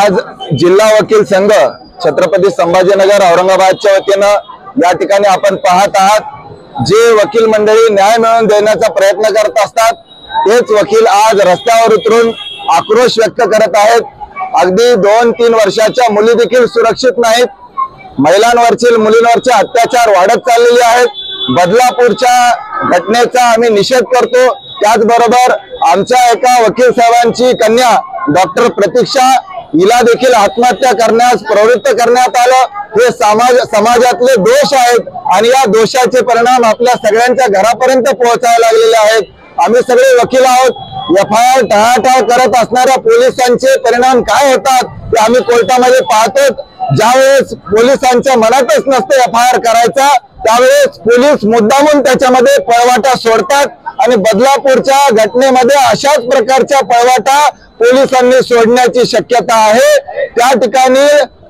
आज जिल्हा वकील संघ छत्रपती संभाजीनगर औरंगाबादच्या वतीनं या ठिकाणी आपण पाहत आहात जे वकील मंडळी न्याय मिळवून देण्याचा प्रयत्न करत असतात तेच वकील आज रस्त्यावर उतरून आक्रोश व्यक्त करत आहेत। अगदी 2-3 वर्षाच्या मुली देखील सुरक्षित नाहीत। महिलांवरचे मुलींवरचे अत्याचार वाढत चाललेले आहेत। बदलापूरच्या घटनेचा आम्ही निषेध करतो। त्याचबरोबर आमच्या एका वकील साहेबांची कन्या डॉक्टर प्रतीक्षा हिला देखील आत्महत्या करण्यास प्रवृत्त करण्यात आलं। हे समाजातले दोष आहेत आणि या दोषाचे परिणाम आपल्या सगळ्यांच्या घरापर्यंत पोहोचायला लागलेले आहेत। आम्ही सगळे वकील आहोत। एफआयआर टाळाटाळ करत असणाऱ्या पोलिसांचे परिणाम काय होतात ते आम्ही कोर्टामध्ये पाहतो। ज्यावेळेस पोलिसांच्या मनातच नसते एफआयआर करायचा त्यावेळेस पोलीस मुद्दामून त्याच्यामध्ये पळवाटा सोडतात आणि बदलापूरच्या घटनेमध्ये अशाच प्रकारच्या पळवाटा पोलिसांनी सोडण्याची शक्यता आहे। त्या ठिकाणी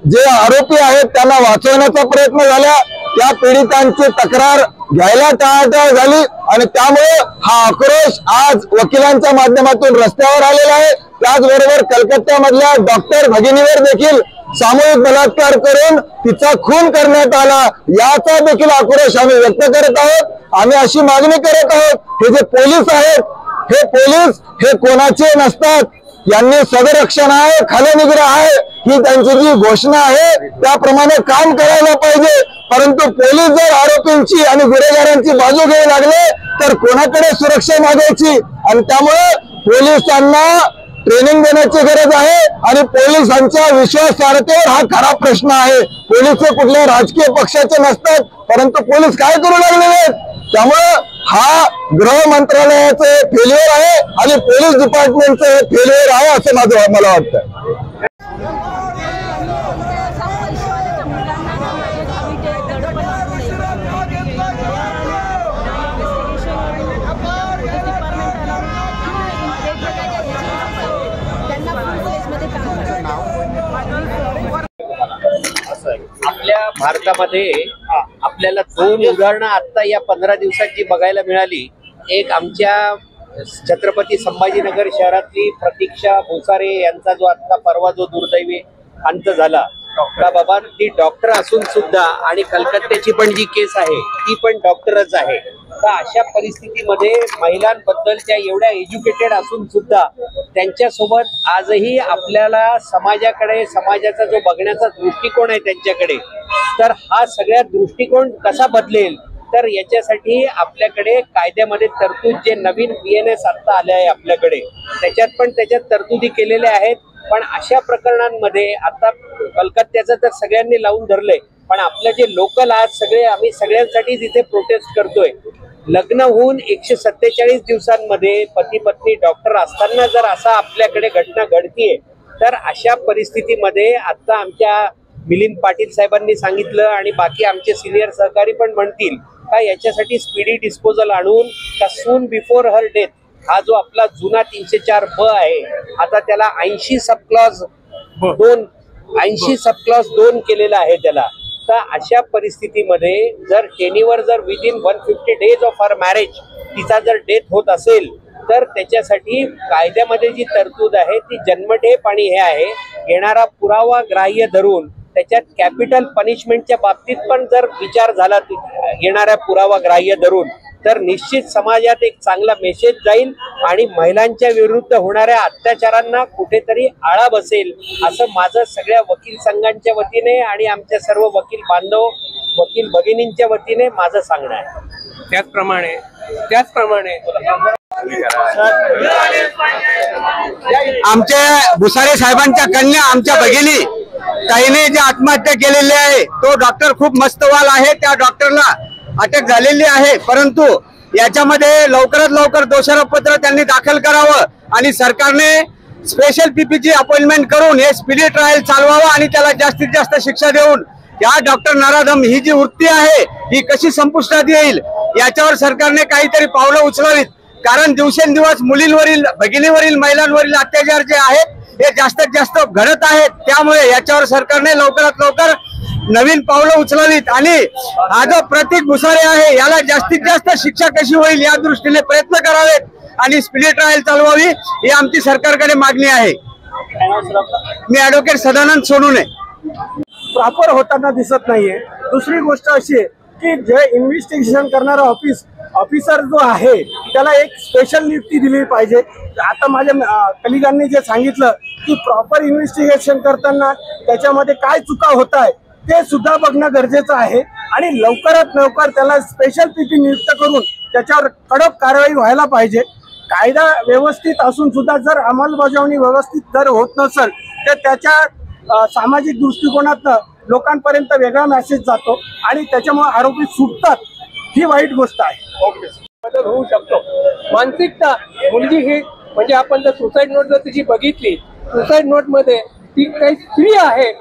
जे आरोपी आहेत त्यांना वाचवण्याचा प्रयत्न झाला, त्या पीडितांची तक्रार घ्यायला टाळाटाळ झाली आणि त्यामुळे हा आक्रोश आज वकिलांच्या माध्यमातून रस्त्यावर आलेला आहे। त्याचबरोबर कलकत्त्यामधल्या डॉक्टर भगिनीवर देखील सामूहिक बलात्कार करून तिचा खून करण्यात आला, याचा देखील आक्रोश आम्ही व्यक्त करत आहोत। आम्ही अशी मागणी करत आहोत हे जे पोलीस आहेत हे पोलीस हे कोणाचे नसतात, यांनी सदरक्षण आहे, खलनिग्रह आहे ही त्यांची जी घोषणा आहे त्याप्रमाणे काम करायला पाहिजे। परंतु पोलीस जर आरोपींची आणि गुन्हेगारांची बाजू घ्यायला लागले तर कोणाकडे सुरक्षा मागायची आणि त्यामुळे पोलिसांना ट्रेनिंग देण्याची गरज आहे आणि पोलिसांच्या विश्वासार्हतेवर हा खरा प्रश्न आहे। पोलीस कुठल्या राजकीय पक्षाचे नसतात परंतु पोलीस काय करू लागलेले आहेत, त्यामुळे हा गृह मंत्रालयाचे फेल्युअर आहे आणि पोलीस डिपार्टमेंटचे फेल्युअर आहे असं मला वाटतं। आपल्या भारतामध्ये आपल्याला 2 उदाहरणं आता या 15 दिवसात जी बघायला मिळाली। एक आमच्या छत्रपती संभाजीनगर शहरातली प्रतीक्षा भोसारे यांचा जो आता परवा जो दुर्दैवी अंत झाला, का बाबा ती डॉक्टर असून सुद्धा आणि कलकत्त्याची पण जी केस आहे ती पण डॉक्टरच आहे। तर अशा परिस्थितीमध्ये महिलांबद्दलच्या एवढ्या एज्युकेटेड असून सुद्धा त्यांच्यासोबत आजही आपल्याला समाजाकडे समाजाचा जो बघण्याचा दृष्टिकोन आहे त्यांच्याकडे, तर हा सगळ्या दृष्टिकोन कसा बदलेल तर याच्यासाठी आपल्याकडे कायद्यामध्ये तरतूद जे नवीन BNS आता आले आहे आपल्याकडे त्याच्यात तरतुदी केलेल्या आहेत। पण अशा प्रकरणांमध्ये आता कलकत्त्याचं तर सगळ्यांनी लावून धरलंय, पण आपलं जे लोकल आज सगळे आम्ही सगळ्यांसाठी तिथे प्रोटेस्ट करतोय। लग्न होऊन 147 दिवसांमध्ये पती पत्नी डॉक्टर असताना जर असा आपल्याकडे घटना घडतीये तर अशा परिस्थितीमध्ये आता आमच्या मिलिंद पाटील साहेबांनी सांगितलं आणि बाकी आमचे सिनियर सहकारी पण म्हणतील का याच्यासाठी स्पीडी डिस्पोजल आणून का सून बिफोर हर डेथ हा जो आपला जुना 304B आहे आता त्याला 80 सब क्लॉज 2 केलेला आहे त्याला। तर अशा परिस्थितीमध्ये जर टेनीवर जर within 150 days of her marriage तिचा जर डेथ होत असेल तर त्याच्यासाठी कायद्यामध्ये जी तरतूद आहे ती जन्मठेप आणि हे आहे येणारा पुरावा ग्राह्य धरून त्याच्यात कॅपिटल पनिशमेंटच्या बाबतीत पण जर विचार झाला येणाऱ्या पुरावा ग्राह्य धरून तर निश्चित समाजात एक चांगला मेसेज जाईल आणि महिलांच्या विरुद्ध होणाऱ्या अत्याचारांना कुठेतरी आळा बसेल असं माझं सगळ्या वकील संघांच्या वतीने आणि आमच्या सर्व वकील बांधव वकील भगिनींच्या वतीने माझं सांगणं आहे। त्याचप्रमाणे आमच्या भुसारे साहेबांच्या कन्या आमच्या भगिनी ताईने जे आत्महत्या केलेली आहे तो डॉक्टर खूप मस्तवाल आहे, त्या डॉक्टरला अटक झालेली आहे। परंतु याच्यामध्ये लवकरात लवकर दोषारोपपत्र त्यांनी दाखल करावं आणि सरकारने स्पेशल पीपीची अपॉइंटमेंट करून हे स्पीडी ट्रायल चालवावं आणि त्याला जास्तीत जास्त शिक्षा देऊन या डॉक्टर नराधम ही जी वृत्ती आहे ही कशी संपुष्टात येईल याच्यावर सरकारने काहीतरी पावलं उचलावीत। कारण दिवसेंदिवस मुलींवरील भगिनीवरील महिलांवरील अत्याचार जे आहेत हे जास्तीत जास्त घडत आहेत, त्यामुळे याच्यावर सरकारने लवकरात लवकर नवीन पावलं उचलावीत आणि हा जो प्रतीक भुसारे आहे याला जास्तीत जास्त शिक्षा कशी होईल या दृष्टीने प्रयत्न करावेत आणि स्पीडी ट्रायल चालवावी ही आमची सरकारकडे मागणी आहे। मी ऍडव्होकेट सदानंद सोनूने. प्रॉपर होताना दिसत नाहीये. दुसरी गोष्ट अशी आहे की जे इन्व्हेस्टिगेशन करणारा ऑफिसर जो आहे त्याला एक स्पेशल नियुक्ती दिली पाहिजे. आता माझ्या कलिगांनी जे सांगितलं की प्रॉपर इन्व्हेस्टिगेशन करताना त्याच्यामध्ये काय चुका होत आहे ते सुद्धा बघणं गरजेचं आहे आणि लवकरात लवकर त्याला स्पेशल पीपी नियुक्त करून त्याच्यावर कडक कारवाई व्हायला पाहिजे. कायदा व्यवस्थित असून सुद्धा जर अंमलबजावणी व्यवस्थित जर होत नसेल तर त्याच्या सामाजिक दृष्टिकोनातनं लोकांपर्यंत वेगळा मेसेज जातो आणि त्याच्यामुळे आरोपी सुटतात. ही वाईट गोष्ट आहे. बदल होऊ शकतो. मानसिकता मुलगी ही म्हणजे आपण जर सुसाईड नोट जर तिची बघितली, सुसाईड नोट मध्ये ती काही स्त्री आहे